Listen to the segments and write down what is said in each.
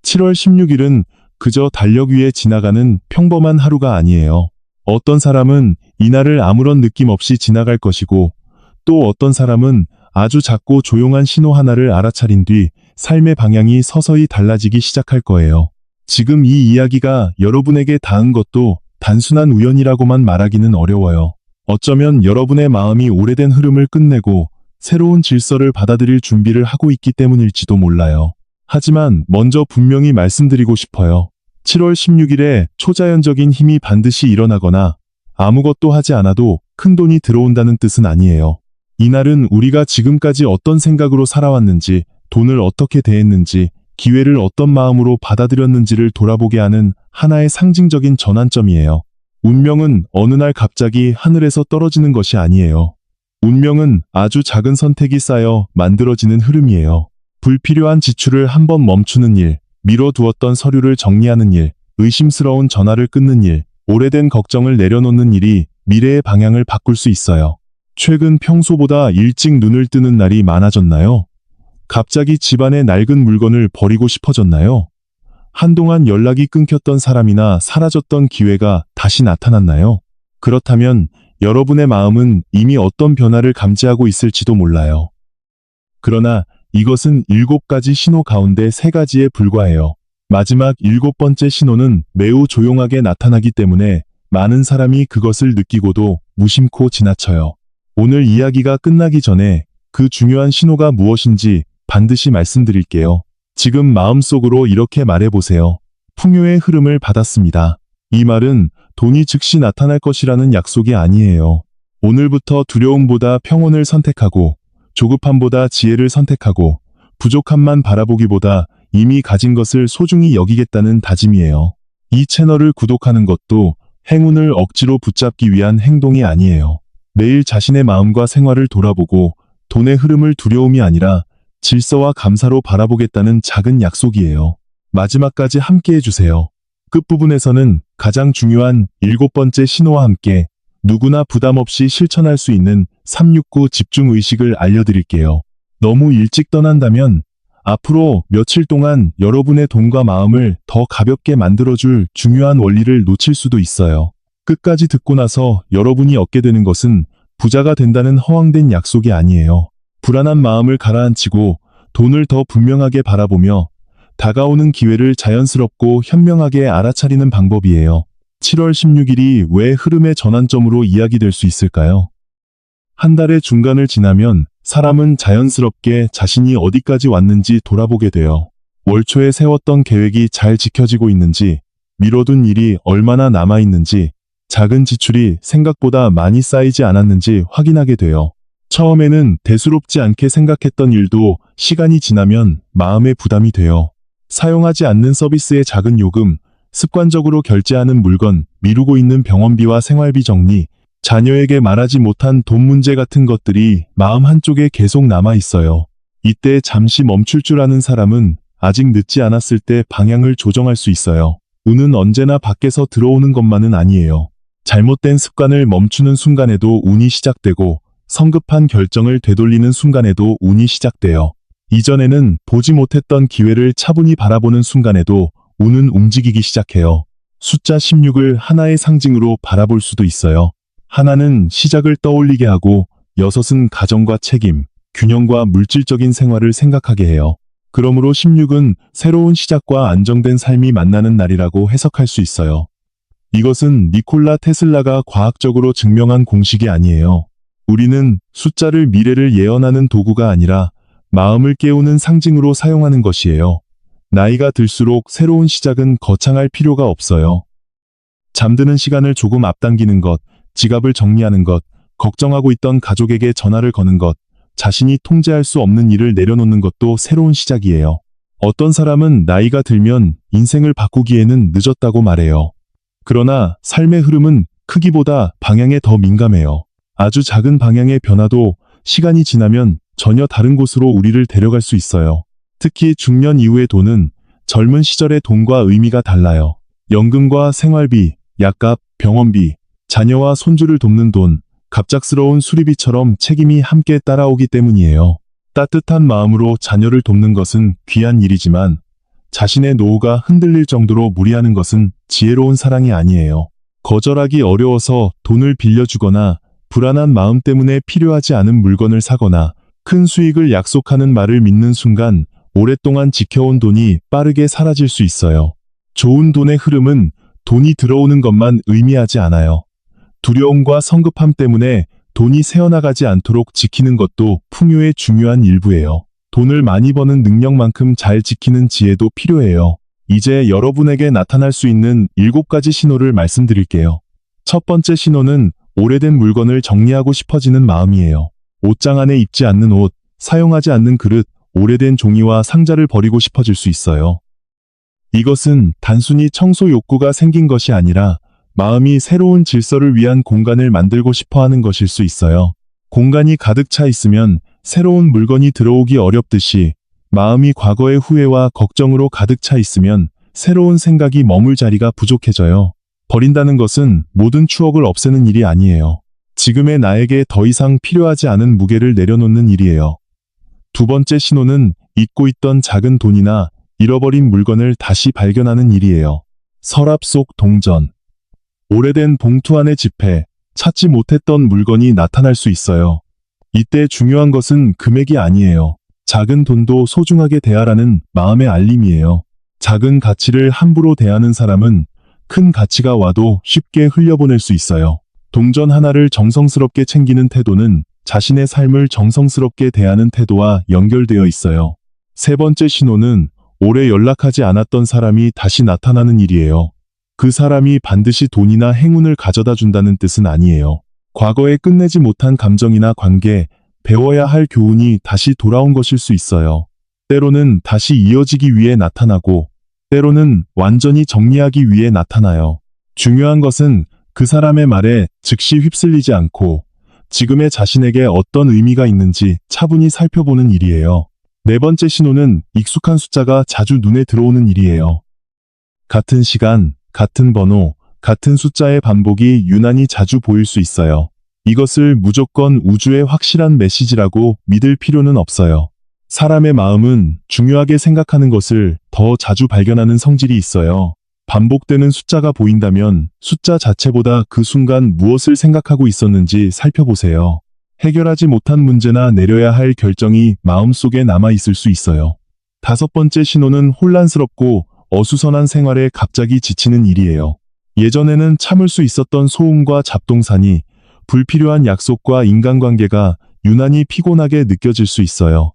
7월 16일은 그저 달력 위에 지나가는 평범한 하루가 아니에요. 어떤 사람은 이날을 아무런 느낌 없이 지나갈 것이고, 또 어떤 사람은 아주 작고 조용한 신호 하나를 알아차린 뒤 삶의 방향이 서서히 달라지기 시작할 거예요. 지금 이 이야기가 여러분에게 닿은 것도 단순한 우연이라고만 말하기는 어려워요. 어쩌면 여러분의 마음이 오래된 흐름을 끝내고 새로운 질서를 받아들일 준비를 하고 있기 때문일지도 몰라요. 하지만 먼저 분명히 말씀드리고 싶어요. 7월 16일에 초자연적인 힘이 반드시 일어나거나 아무것도 하지 않아도 큰 돈이 들어온다는 뜻은 아니에요. 이날은 우리가 지금까지 어떤 생각으로 살아왔는지, 돈을 어떻게 대했는지, 기회를 어떤 마음으로 받아들였는지를 돌아보게 하는 하나의 상징적인 전환점이에요. 운명은 어느 날 갑자기 하늘에서 떨어지는 것이 아니에요. 운명은 아주 작은 선택이 쌓여 만들어지는 흐름이에요. 불필요한 지출을 한번 멈추는 일, 미뤄두었던 서류를 정리하는 일, 의심스러운 전화를 끊는 일, 오래된 걱정을 내려놓는 일이 미래의 방향을 바꿀 수 있어요. 최근 평소보다 일찍 눈을 뜨는 날이 많아졌나요? 갑자기 집안의 낡은 물건을 버리고 싶어졌나요? 한동안 연락이 끊겼던 사람이나 사라졌던 기회가 다시 나타났나요? 그렇다면 여러분의 마음은 이미 어떤 변화를 감지하고 있을지도 몰라요. 그러나 이것은 7가지 신호 가운데 3가지에 불과해요. 마지막 7번째 신호는 매우 조용하게 나타나기 때문에 많은 사람이 그것을 느끼고도 무심코 지나쳐요. 오늘 이야기가 끝나기 전에 그 중요한 신호가 무엇인지 반드시 말씀드릴게요. 지금 마음속으로 이렇게 말해보세요. 풍요의 흐름을 받았습니다. 이 말은 돈이 즉시 나타날 것이라는 약속이 아니에요. 오늘부터 두려움보다 평온을 선택하고, 조급함보다 지혜를 선택하고, 부족함만 바라보기보다 이미 가진 것을 소중히 여기겠다는 다짐이에요. 이 채널을 구독하는 것도 행운을 억지로 붙잡기 위한 행동이 아니에요. 매일 자신의 마음과 생활을 돌아보고 돈의 흐름을 두려움이 아니라 질서와 감사로 바라보겠다는 작은 약속이에요. 마지막까지 함께 해주세요. 끝부분에서는 가장 중요한 7번째 신호와 함께 누구나 부담 없이 실천할 수 있는 369 집중의식을 알려드릴게요. 너무 일찍 떠난다면 앞으로 며칠 동안 여러분의 돈과 마음을 더 가볍게 만들어줄 중요한 원리를 놓칠 수도 있어요. 끝까지 듣고 나서 여러분이 얻게 되는 것은 부자가 된다는 허황된 약속이 아니에요. 불안한 마음을 가라앉히고 돈을 더 분명하게 바라보며 다가오는 기회를 자연스럽고 현명하게 알아차리는 방법이에요. 7월 16일이 왜 흐름의 전환점으로 이야기될 수 있을까요? 한 달의 중간을 지나면 사람은 자연스럽게 자신이 어디까지 왔는지 돌아보게 돼요. 월 초에 세웠던 계획이 잘 지켜지고 있는지, 미뤄둔 일이 얼마나 남아있는지, 작은 지출이 생각보다 많이 쌓이지 않았는지 확인하게 돼요. 처음에는 대수롭지 않게 생각했던 일도 시간이 지나면 마음의 부담이 돼요. 사용하지 않는 서비스의 작은 요금, 습관적으로 결제하는 물건, 미루고 있는 병원비와 생활비 정리, 자녀에게 말하지 못한 돈 문제 같은 것들이 마음 한쪽에 계속 남아 있어요. 이때 잠시 멈출 줄 아는 사람은 아직 늦지 않았을 때 방향을 조정할 수 있어요. 운은 언제나 밖에서 들어오는 것만은 아니에요. 잘못된 습관을 멈추는 순간에도 운이 시작되고, 성급한 결정을 되돌리는 순간에도 운이 시작돼요. 이전에는 보지 못했던 기회를 차분히 바라보는 순간에도 운은 움직이기 시작해요. 숫자 16을 하나의 상징으로 바라볼 수도 있어요. 하나는 시작을 떠올리게 하고, 6은 가정과 책임, 균형과 물질적인 생활을 생각하게 해요. 그러므로 16은 새로운 시작과 안정된 삶이 만나는 날이라고 해석할 수 있어요. 이것은 니콜라 테슬라가 과학적으로 증명한 공식이 아니에요. 우리는 숫자를 미래를 예언하는 도구가 아니라 마음을 깨우는 상징으로 사용하는 것이에요. 나이가 들수록 새로운 시작은 거창할 필요가 없어요. 잠드는 시간을 조금 앞당기는 것, 지갑을 정리하는 것, 걱정하고 있던 가족에게 전화를 거는 것, 자신이 통제할 수 없는 일을 내려놓는 것도 새로운 시작이에요. 어떤 사람은 나이가 들면 인생을 바꾸기에는 늦었다고 말해요. 그러나 삶의 흐름은 크기보다 방향에 더 민감해요. 아주 작은 방향의 변화도 시간이 지나면 전혀 다른 곳으로 우리를 데려갈 수 있어요. 특히 중년 이후의 돈은 젊은 시절의 돈과 의미가 달라요. 연금과 생활비, 약값, 병원비, 자녀와 손주를 돕는 돈, 갑작스러운 수리비처럼 책임이 함께 따라오기 때문이에요. 따뜻한 마음으로 자녀를 돕는 것은 귀한 일이지만 자신의 노후가 흔들릴 정도로 무리하는 것은 지혜로운 사랑이 아니에요. 거절하기 어려워서 돈을 빌려주거나 불안한 마음 때문에 필요하지 않은 물건을 사거나 큰 수익을 약속하는 말을 믿는 순간 오랫동안 지켜온 돈이 빠르게 사라질 수 있어요. 좋은 돈의 흐름은 돈이 들어오는 것만 의미하지 않아요. 두려움과 성급함 때문에 돈이 새어나가지 않도록 지키는 것도 풍요의 중요한 일부예요. 돈을 많이 버는 능력만큼 잘 지키는 지혜도 필요해요. 이제 여러분에게 나타날 수 있는 7가지 신호를 말씀드릴게요. 첫 번째 신호는 오래된 물건을 정리하고 싶어지는 마음이에요. 옷장 안에 입지 않는 옷, 사용하지 않는 그릇, 오래된 종이와 상자를 버리고 싶어질 수 있어요. 이것은 단순히 청소 욕구가 생긴 것이 아니라 마음이 새로운 질서를 위한 공간을 만들고 싶어 하는 것일 수 있어요. 공간이 가득 차 있으면 새로운 물건이 들어오기 어렵듯이 마음이 과거의 후회와 걱정으로 가득 차 있으면 새로운 생각이 머물 자리가 부족해져요. 버린다는 것은 모든 추억을 없애는 일이 아니에요. 지금의 나에게 더 이상 필요하지 않은 무게를 내려놓는 일이에요. 두 번째 신호는 잊고 있던 작은 돈이나 잃어버린 물건을 다시 발견하는 일이에요. 서랍 속 동전. 오래된 봉투 안의 지폐, 찾지 못했던 물건이 나타날 수 있어요. 이때 중요한 것은 금액이 아니에요. 작은 돈도 소중하게 대하라는 마음의 알림이에요. 작은 가치를 함부로 대하는 사람은 큰 가치가 와도 쉽게 흘려보낼 수 있어요. 동전 하나를 정성스럽게 챙기는 태도는 자신의 삶을 정성스럽게 대하는 태도와 연결되어 있어요. 세 번째 신호는 오래 연락하지 않았던 사람이 다시 나타나는 일이에요. 그 사람이 반드시 돈이나 행운을 가져다 준다는 뜻은 아니에요. 과거에 끝내지 못한 감정이나 관계, 배워야 할 교훈이 다시 돌아온 것일 수 있어요. 때로는 다시 이어지기 위해 나타나고, 때로는 완전히 정리하기 위해 나타나요. 중요한 것은 그 사람의 말에 즉시 휩쓸리지 않고 지금의 자신에게 어떤 의미가 있는지 차분히 살펴보는 일이에요. 네 번째 신호는 익숙한 숫자가 자주 눈에 들어오는 일이에요. 같은 시간, 같은 번호, 같은 숫자의 반복이 유난히 자주 보일 수 있어요. 이것을 무조건 우주의 확실한 메시지라고 믿을 필요는 없어요. 사람의 마음은 중요하게 생각하는 것을 더 자주 발견하는 성질이 있어요. 반복되는 숫자가 보인다면 숫자 자체보다 그 순간 무엇을 생각하고 있었는지 살펴보세요. 해결하지 못한 문제나 내려야 할 결정이 마음속에 남아 있을 수 있어요. 다섯 번째 신호는 혼란스럽고 어수선한 생활에 갑자기 지치는 일이에요. 예전에는 참을 수 있었던 소음과 잡동사니 불필요한 약속과 인간관계가 유난히 피곤하게 느껴질 수 있어요.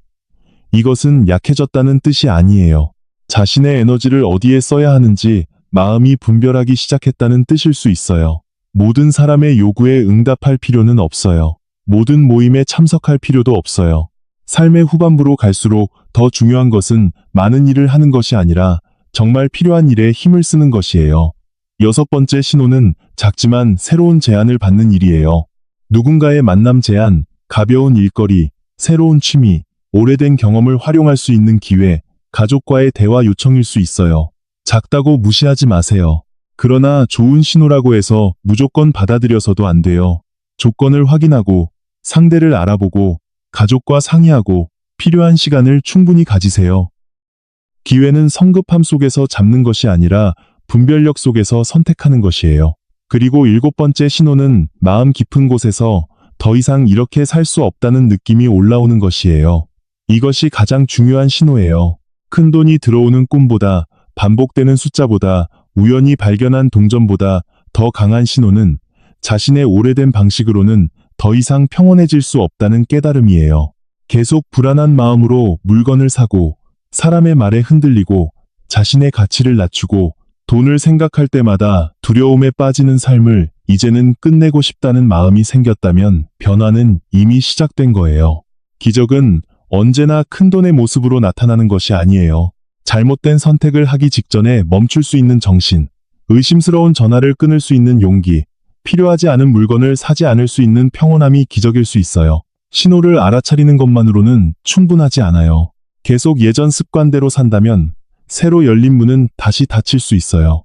이것은 약해졌다는 뜻이 아니에요. 자신의 에너지를 어디에 써야 하는지 마음이 분별하기 시작했다는 뜻일 수 있어요. 모든 사람의 요구에 응답할 필요는 없어요. 모든 모임에 참석할 필요도 없어요. 삶의 후반부로 갈수록 더 중요한 것은 많은 일을 하는 것이 아니라 정말 필요한 일에 힘을 쓰는 것이에요. 여섯 번째 신호는 작지만 새로운 제안을 받는 일이에요. 누군가의 만남 제안, 가벼운 일거리, 새로운 취미, 오래된 경험을 활용할 수 있는 기회, 가족과의 대화 요청일 수 있어요. 작다고 무시하지 마세요. 그러나 좋은 신호라고 해서 무조건 받아들여서도 안 돼요. 조건을 확인하고, 상대를 알아보고, 가족과 상의하고, 필요한 시간을 충분히 가지세요. 기회는 성급함 속에서 잡는 것이 아니라 분별력 속에서 선택하는 것이에요. 그리고 일곱 번째 신호는 마음 깊은 곳에서 더 이상 이렇게 살 수 없다는 느낌이 올라오는 것이에요. 이것이 가장 중요한 신호예요. 큰 돈이 들어오는 꿈보다, 반복되는 숫자보다, 우연히 발견한 동전보다 더 강한 신호는 자신의 오래된 방식으로는 더 이상 평온해질 수 없다는 깨달음이에요. 계속 불안한 마음으로 물건을 사고, 사람의 말에 흔들리고, 자신의 가치를 낮추고, 돈을 생각할 때마다 두려움에 빠지는 삶을 이제는 끝내고 싶다는 마음이 생겼다면 변화는 이미 시작된 거예요. 기적은 언제나 큰 돈의 모습으로 나타나는 것이 아니에요. 잘못된 선택을 하기 직전에 멈출 수 있는 정신, 의심스러운 전화를 끊을 수 있는 용기, 필요하지 않은 물건을 사지 않을 수 있는 평온함이 기적일 수 있어요. 신호를 알아차리는 것만으로는 충분하지 않아요. 계속 예전 습관대로 산다면 새로 열린 문은 다시 닫힐 수 있어요.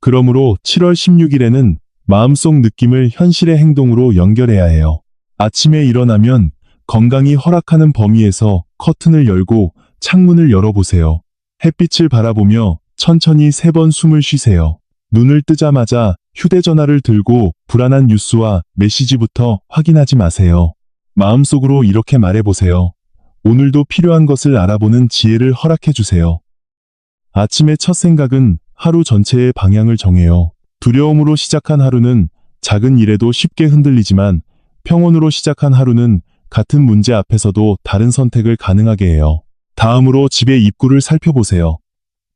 그러므로 7월 16일에는 마음속 느낌을 현실의 행동으로 연결해야 해요. 아침에 일어나면 건강이 허락하는 범위에서 커튼을 열고 창문을 열어보세요. 햇빛을 바라보며 천천히 3번 숨을 쉬세요. 눈을 뜨자마자 휴대전화를 들고 불안한 뉴스와 메시지부터 확인하지 마세요. 마음속으로 이렇게 말해보세요. 오늘도 필요한 것을 알아보는 지혜를 허락해주세요. 아침의 첫 생각은 하루 전체의 방향을 정해요. 두려움으로 시작한 하루는 작은 일에도 쉽게 흔들리지만 평온으로 시작한 하루는 같은 문제 앞에서도 다른 선택을 가능하게 해요. 다음으로 집의 입구를 살펴보세요.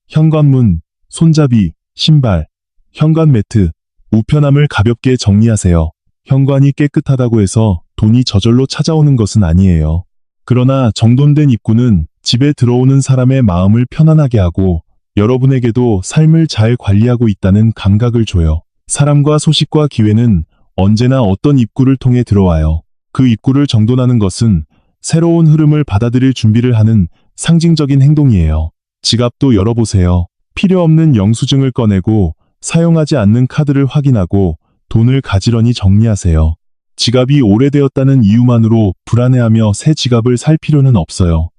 현관문, 손잡이, 신발, 현관 매트, 우편함을 가볍게 정리하세요. 현관이 깨끗하다고 해서 돈이 저절로 찾아오는 것은 아니에요. 그러나 정돈된 입구는 집에 들어오는 사람의 마음을 편안하게 하고 여러분에게도 삶을 잘 관리하고 있다는 감각을 줘요. 사람과 소식과 기회는 언제나 어떤 입구를 통해 들어와요. 그 입구를 정돈하는 것은 새로운 흐름을 받아들일 준비를 하는 상징적인 행동이에요. 지갑도 열어보세요. 필요 없는 영수증을 꺼내고 사용하지 않는 카드를 확인하고 돈을 가지런히 정리하세요. 지갑이 오래되었다는 이유만으로 불안해하며 새 지갑을 살 필요는 없어요.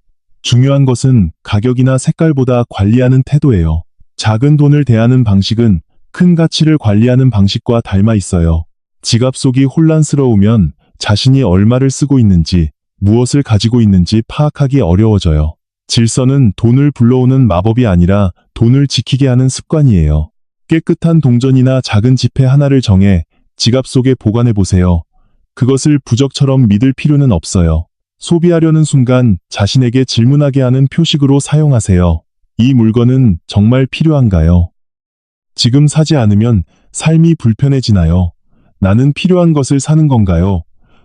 중요한 것은 가격이나 색깔보다 관리하는 태도예요. 작은 돈을 대하는 방식은 큰 가치를 관리하는 방식과 닮아 있어요. 지갑 속이 혼란스러우면 자신이 얼마를 쓰고 있는지, 무엇을 가지고 있는지 파악하기 어려워져요. 질서는 돈을 불러오는 마법이 아니라 돈을 지키게 하는 습관이에요. 깨끗한 동전이나 작은 지폐 하나를 정해 지갑 속에 보관해 보세요. 그것을 부적처럼 믿을 필요는 없어요. 소비하려는 순간 자신에게 질문하게 하는 표식으로 사용하세요. 이 물건은 정말 필요한가요? 지금 사지 않으면 삶이 불편해지나요? 나는 필요한 것을 사는 건가요?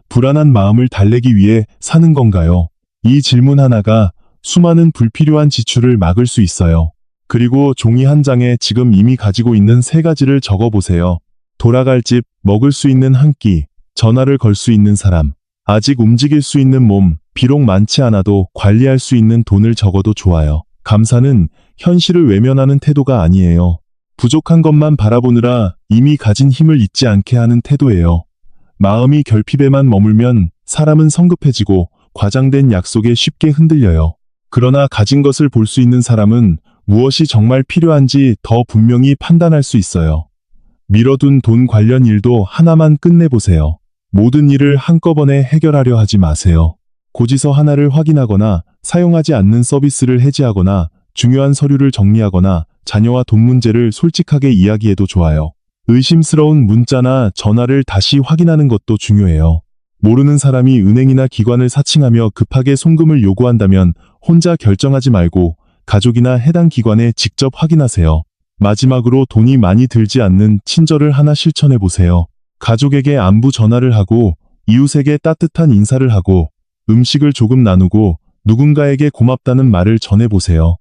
불안한 마음을 달래기 위해 사는 건가요? 이 질문 하나가 수많은 불필요한 지출을 막을 수 있어요. 그리고 종이 한 장에 지금 이미 가지고 있는 3가지를 적어보세요. 돌아갈 집, 먹을 수 있는 한 끼, 전화를 걸 수 있는 사람, 아직 움직일 수 있는 몸, 비록 많지 않아도 관리할 수 있는 돈을 적어도 좋아요. 감사는 현실을 외면하는 태도가 아니에요. 부족한 것만 바라보느라 이미 가진 힘을 잊지 않게 하는 태도예요. 마음이 결핍에만 머물면 사람은 성급해지고 과장된 약속에 쉽게 흔들려요. 그러나 가진 것을 볼 수 있는 사람은 무엇이 정말 필요한지 더 분명히 판단할 수 있어요. 미뤄둔 돈 관련 일도 하나만 끝내보세요. 모든 일을 한꺼번에 해결하려 하지 마세요. 고지서 하나를 확인하거나 사용하지 않는 서비스를 해지하거나 중요한 서류를 정리하거나 자녀와 돈 문제를 솔직하게 이야기해도 좋아요. 의심스러운 문자나 전화를 다시 확인하는 것도 중요해요. 모르는 사람이 은행이나 기관을 사칭하며 급하게 송금을 요구한다면 혼자 결정하지 말고 가족이나 해당 기관에 직접 확인하세요. 마지막으로 돈이 많이 들지 않는 친절을 하나 실천해 보세요. 가족에게 안부 전화를 하고 이웃에게 따뜻한 인사를 하고 음식을 조금 나누고 누군가에게 고맙다는 말을 전해보세요.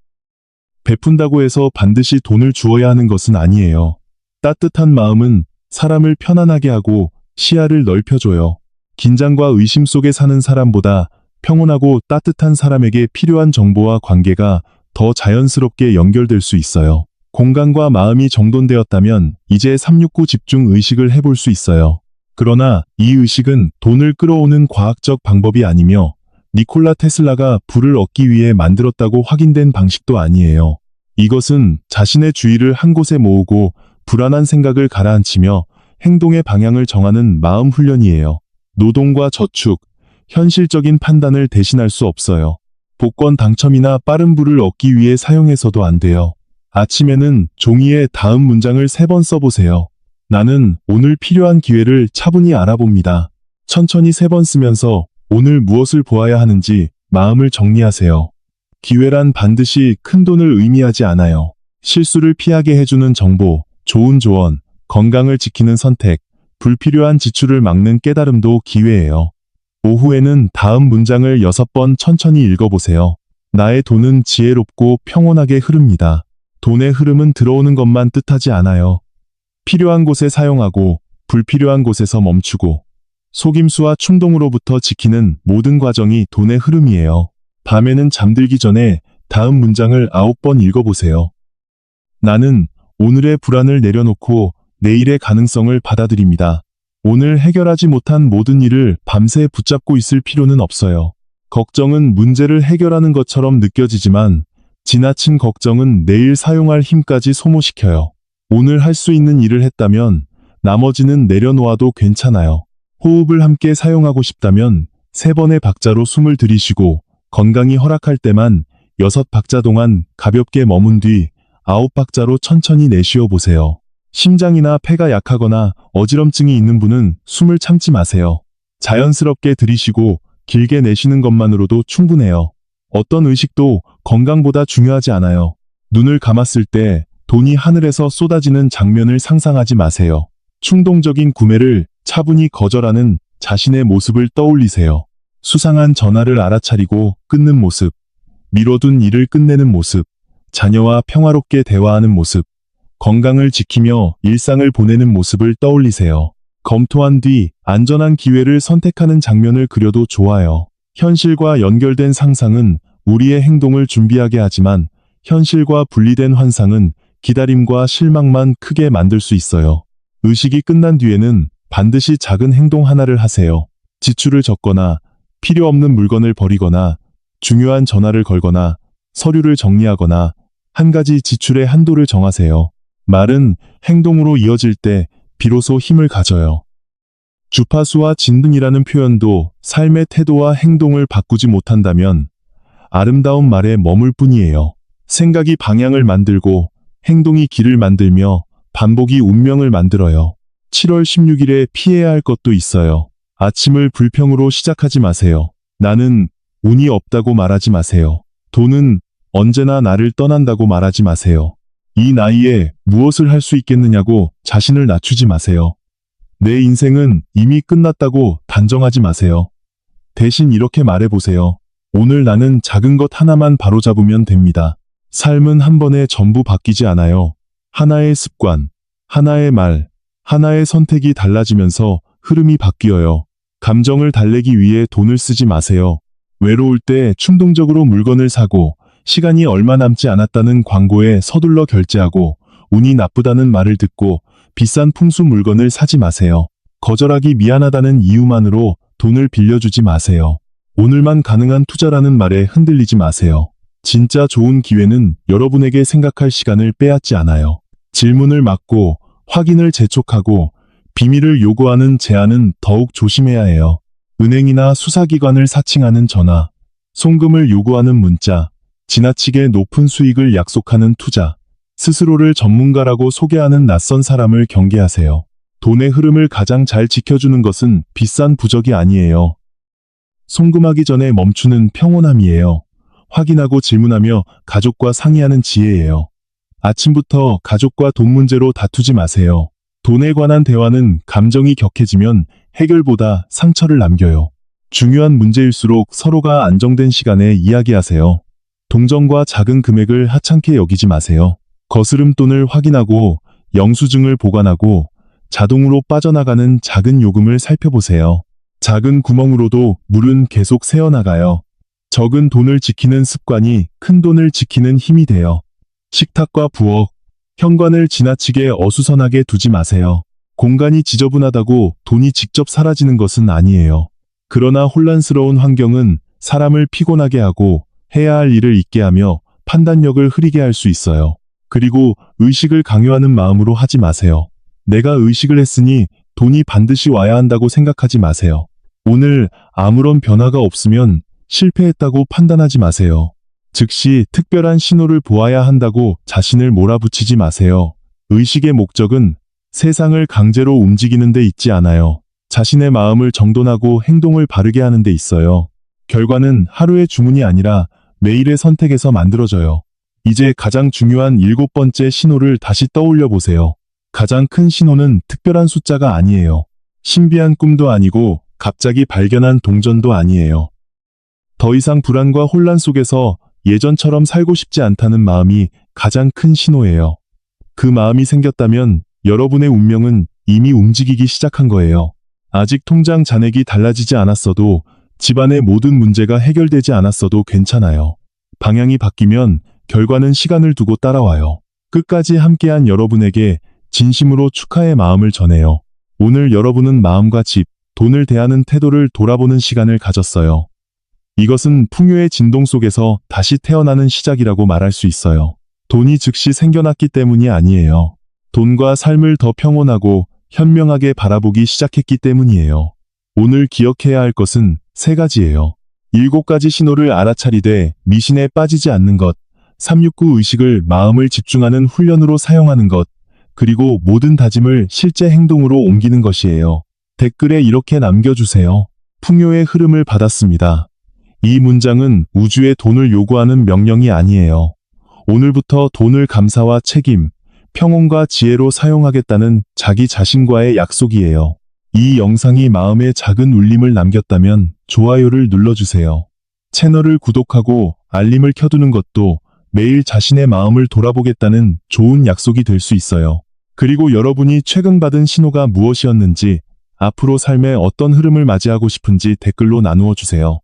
베푼다고 해서 반드시 돈을 주어야 하는 것은 아니에요. 따뜻한 마음은 사람을 편안하게 하고 시야를 넓혀줘요. 긴장과 의심 속에 사는 사람보다 평온하고 따뜻한 사람에게 필요한 정보와 관계가 더 자연스럽게 연결될 수 있어요. 공간과 마음이 정돈되었다면 이제 369 집중 의식을 해볼 수 있어요. 그러나 이 의식은 돈을 끌어오는 과학적 방법이 아니며 니콜라 테슬라가 불을 얻기 위해 만들었다고 확인된 방식도 아니에요. 이것은 자신의 주의를 한 곳에 모으고 불안한 생각을 가라앉히며 행동의 방향을 정하는 마음 훈련이에요. 노동과 저축, 현실적인 판단을 대신할 수 없어요. 복권 당첨이나 빠른 부를 얻기 위해 사용해서도 안 돼요. 아침에는 종이에 다음 문장을 3번 써보세요. 나는 오늘 필요한 기회를 차분히 알아봅니다. 천천히 3번 쓰면서 오늘 무엇을 보아야 하는지 마음을 정리하세요. 기회란 반드시 큰 돈을 의미하지 않아요. 실수를 피하게 해주는 정보, 좋은 조언, 건강을 지키는 선택, 불필요한 지출을 막는 깨달음도 기회예요. 오후에는 다음 문장을 6번 천천히 읽어보세요. 나의 돈은 지혜롭고 평온하게 흐릅니다. 돈의 흐름은 들어오는 것만 뜻하지 않아요. 필요한 곳에 사용하고 불필요한 곳에서 멈추고 속임수와 충동으로부터 지키는 모든 과정이 돈의 흐름이에요. 밤에는 잠들기 전에 다음 문장을 9번 읽어보세요. 나는 오늘의 불안을 내려놓고 내일의 가능성을 받아들입니다. 오늘 해결하지 못한 모든 일을 밤새 붙잡고 있을 필요는 없어요. 걱정은 문제를 해결하는 것처럼 느껴지지만 지나친 걱정은 내일 사용할 힘까지 소모시켜요. 오늘 할 수 있는 일을 했다면 나머지는 내려놓아도 괜찮아요. 호흡을 함께 사용하고 싶다면 3번의 박자로 숨을 들이쉬고 건강이 허락할 때만 6박자 동안 가볍게 머문 뒤 9박자로 천천히 내쉬어 보세요. 심장이나 폐가 약하거나 어지럼증이 있는 분은 숨을 참지 마세요. 자연스럽게 들이쉬고 길게 내쉬는 것만으로도 충분해요. 어떤 의식도 건강보다 중요하지 않아요. 눈을 감았을 때 돈이 하늘에서 쏟아지는 장면을 상상하지 마세요. 충동적인 구매를 차분히 거절하는 자신의 모습을 떠올리세요. 수상한 전화를 알아차리고 끊는 모습, 미뤄둔 일을 끝내는 모습, 자녀와 평화롭게 대화하는 모습, 건강을 지키며 일상을 보내는 모습을 떠올리세요. 검토한 뒤 안전한 기회를 선택하는 장면을 그려도 좋아요. 현실과 연결된 상상은 우리의 행동을 준비하게 하지만 현실과 분리된 환상은 기다림과 실망만 크게 만들 수 있어요. 의식이 끝난 뒤에는 반드시 작은 행동 하나를 하세요. 지출을 적거나 필요 없는 물건을 버리거나 중요한 전화를 걸거나 서류를 정리하거나 한 가지 지출의 한도를 정하세요. 말은 행동으로 이어질 때 비로소 힘을 가져요. 주파수와 진등이라는 표현도 삶의 태도와 행동을 바꾸지 못한다면 아름다운 말에 머물 뿐이에요. 생각이 방향을 만들고 행동이 길을 만들며 반복이 운명을 만들어요. 7월 16일에 피해야 할 것도 있어요. 아침을 불평으로 시작하지 마세요. 나는 운이 없다고 말하지 마세요. 돈은 언제나 나를 떠난다고 말하지 마세요. 이 나이에 무엇을 할 수 있겠느냐고 자신을 낮추지 마세요. 내 인생은 이미 끝났다고 단정하지 마세요. 대신 이렇게 말해보세요. 오늘 나는 작은 것 하나만 바로잡으면 됩니다. 삶은 한 번에 전부 바뀌지 않아요. 하나의 습관, 하나의 말, 하나의 선택이 달라지면서 흐름이 바뀌어요. 감정을 달래기 위해 돈을 쓰지 마세요. 외로울 때 충동적으로 물건을 사고 시간이 얼마 남지 않았다는 광고에 서둘러 결제하고 운이 나쁘다는 말을 듣고 비싼 풍수 물건을 사지 마세요. 거절하기 미안하다는 이유만으로 돈을 빌려주지 마세요. 오늘만 가능한 투자라는 말에 흔들리지 마세요. 진짜 좋은 기회는 여러분에게 생각할 시간을 빼앗지 않아요. 질문을 막고 확인을 재촉하고 비밀을 요구하는 제안은 더욱 조심해야 해요. 은행이나 수사기관을 사칭하는 전화, 송금을 요구하는 문자, 지나치게 높은 수익을 약속하는 투자, 스스로를 전문가라고 소개하는 낯선 사람을 경계하세요. 돈의 흐름을 가장 잘 지켜주는 것은 비싼 부적이 아니에요. 송금하기 전에 멈추는 평온함이에요. 확인하고 질문하며 가족과 상의하는 지혜예요. 아침부터 가족과 돈 문제로 다투지 마세요. 돈에 관한 대화는 감정이 격해지면 해결보다 상처를 남겨요. 중요한 문제일수록 서로가 안정된 시간에 이야기하세요. 동전과 작은 금액을 하찮게 여기지 마세요. 거스름돈을 확인하고 영수증을 보관하고 자동으로 빠져나가는 작은 요금을 살펴보세요. 작은 구멍으로도 물은 계속 새어나가요. 적은 돈을 지키는 습관이 큰 돈을 지키는 힘이 돼요. 식탁과 부엌, 현관을 지나치게 어수선하게 두지 마세요. 공간이 지저분하다고 돈이 직접 사라지는 것은 아니에요. 그러나 혼란스러운 환경은 사람을 피곤하게 하고 해야 할 일을 잊게 하며 판단력을 흐리게 할 수 있어요. 그리고 의식을 강요하는 마음으로 하지 마세요. 내가 의식을 했으니 돈이 반드시 와야 한다고 생각하지 마세요. 오늘 아무런 변화가 없으면 실패했다고 판단하지 마세요. 즉시 특별한 신호를 보아야 한다고 자신을 몰아붙이지 마세요. 의식의 목적은 세상을 강제로 움직이는 데 있지 않아요. 자신의 마음을 정돈하고 행동을 바르게 하는 데 있어요. 결과는 하루의 주문이 아니라 매일의 선택에서 만들어져요. 이제 가장 중요한 7번째 신호를 다시 떠올려 보세요. 가장 큰 신호는 특별한 숫자가 아니에요. 신비한 꿈도 아니고 갑자기 발견한 동전도 아니에요. 더 이상 불안과 혼란 속에서 예전처럼 살고 싶지 않다는 마음이 가장 큰 신호예요. 그 마음이 생겼다면 여러분의 운명은 이미 움직이기 시작한 거예요. 아직 통장 잔액이 달라지지 않았어도 집안의 모든 문제가 해결되지 않았어도 괜찮아요. 방향이 바뀌면 결과는 시간을 두고 따라와요. 끝까지 함께한 여러분에게 진심으로 축하의 마음을 전해요. 오늘 여러분은 마음과 집, 돈을 대하는 태도를 돌아보는 시간을 가졌어요. 이것은 풍요의 진동 속에서 다시 태어나는 시작이라고 말할 수 있어요. 돈이 즉시 생겨났기 때문이 아니에요. 돈과 삶을 더 평온하고 현명하게 바라보기 시작했기 때문이에요. 오늘 기억해야 할 것은 3가지예요. 7가지 신호를 알아차리되 미신에 빠지지 않는 것, 369 의식을 마음을 집중하는 훈련으로 사용하는 것, 그리고 모든 다짐을 실제 행동으로 옮기는 것이에요. 댓글에 이렇게 남겨주세요. 풍요의 흐름을 받았습니다. 이 문장은 우주의 돈을 요구하는 명령이 아니에요. 오늘부터 돈을 감사와 책임, 평온과 지혜로 사용하겠다는 자기 자신과의 약속이에요. 이 영상이 마음에 작은 울림을 남겼다면 좋아요를 눌러주세요. 채널을 구독하고 알림을 켜두는 것도 매일 자신의 마음을 돌아보겠다는 좋은 약속이 될 수 있어요. 그리고 여러분이 최근 받은 신호가 무엇이었는지, 앞으로 삶의 어떤 흐름을 맞이하고 싶은지 댓글로 나누어 주세요.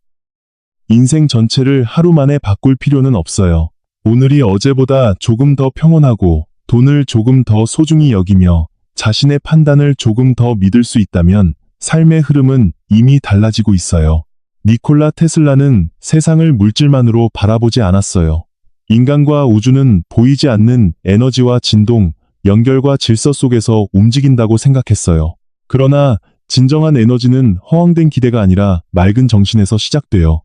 인생 전체를 하루 만에 바꿀 필요는 없어요. 오늘이 어제보다 조금 더 평온하고 돈을 조금 더 소중히 여기며 자신의 판단을 조금 더 믿을 수 있다면 삶의 흐름은 이미 달라지고 있어요. 니콜라 테슬라는 세상을 물질만으로 바라보지 않았어요. 인간과 우주는 보이지 않는 에너지와 진동, 연결과 질서 속에서 움직인다고 생각했어요. 그러나 진정한 에너지는 허황된 기대가 아니라 맑은 정신에서 시작돼요.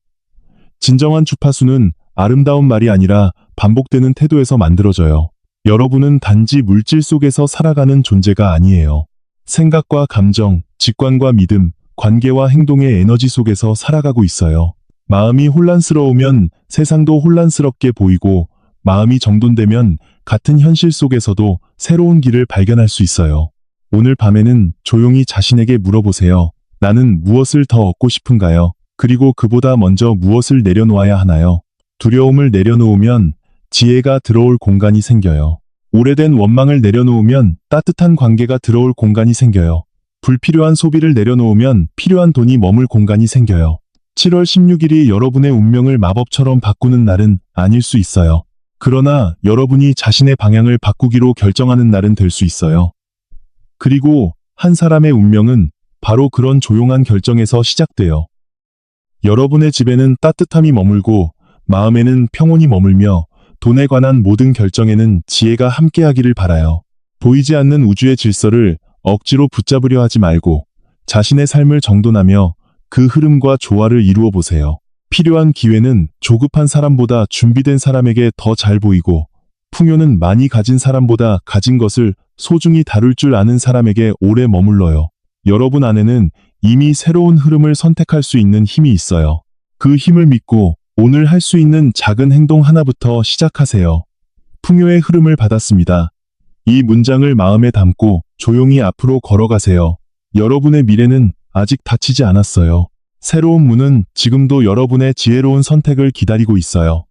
진정한 주파수는 아름다운 말이 아니라 반복되는 태도에서 만들어져요. 여러분은 단지 물질 속에서 살아가는 존재가 아니에요. 생각과 감정, 직관과 믿음, 관계와 행동의 에너지 속에서 살아가고 있어요. 마음이 혼란스러우면 세상도 혼란스럽게 보이고, 마음이 정돈되면 같은 현실 속에서도 새로운 길을 발견할 수 있어요. 오늘 밤에는 조용히 자신에게 물어보세요. 나는 무엇을 더 얻고 싶은가요? 그리고 그보다 먼저 무엇을 내려놓아야 하나요? 두려움을 내려놓으면 지혜가 들어올 공간이 생겨요. 오래된 원망을 내려놓으면 따뜻한 관계가 들어올 공간이 생겨요. 불필요한 소비를 내려놓으면 필요한 돈이 머물 공간이 생겨요. 7월 16일이 여러분의 운명을 마법처럼 바꾸는 날은 아닐 수 있어요. 그러나 여러분이 자신의 방향을 바꾸기로 결정하는 날은 될 수 있어요. 그리고 한 사람의 운명은 바로 그런 조용한 결정에서 시작돼요. 여러분의 집에는 따뜻함이 머물고 마음에는 평온이 머물며 돈에 관한 모든 결정에는 지혜가 함께하기를 바라요. 보이지 않는 우주의 질서를 억지로 붙잡으려 하지 말고 자신의 삶을 정돈하며 그 흐름과 조화를 이루어 보세요. 필요한 기회는 조급한 사람보다 준비된 사람에게 더 잘 보이고, 풍요는 많이 가진 사람보다 가진 것을 소중히 다룰 줄 아는 사람에게 오래 머물러요. 여러분 안에는 이미 새로운 흐름을 선택할 수 있는 힘이 있어요. 그 힘을 믿고 오늘 할 수 있는 작은 행동 하나부터 시작하세요. 풍요의 흐름을 받았습니다. 이 문장을 마음에 담고 조용히 앞으로 걸어가세요. 여러분의 미래는 아직 닫히지 않았어요. 새로운 문은 지금도 여러분의 지혜로운 선택을 기다리고 있어요.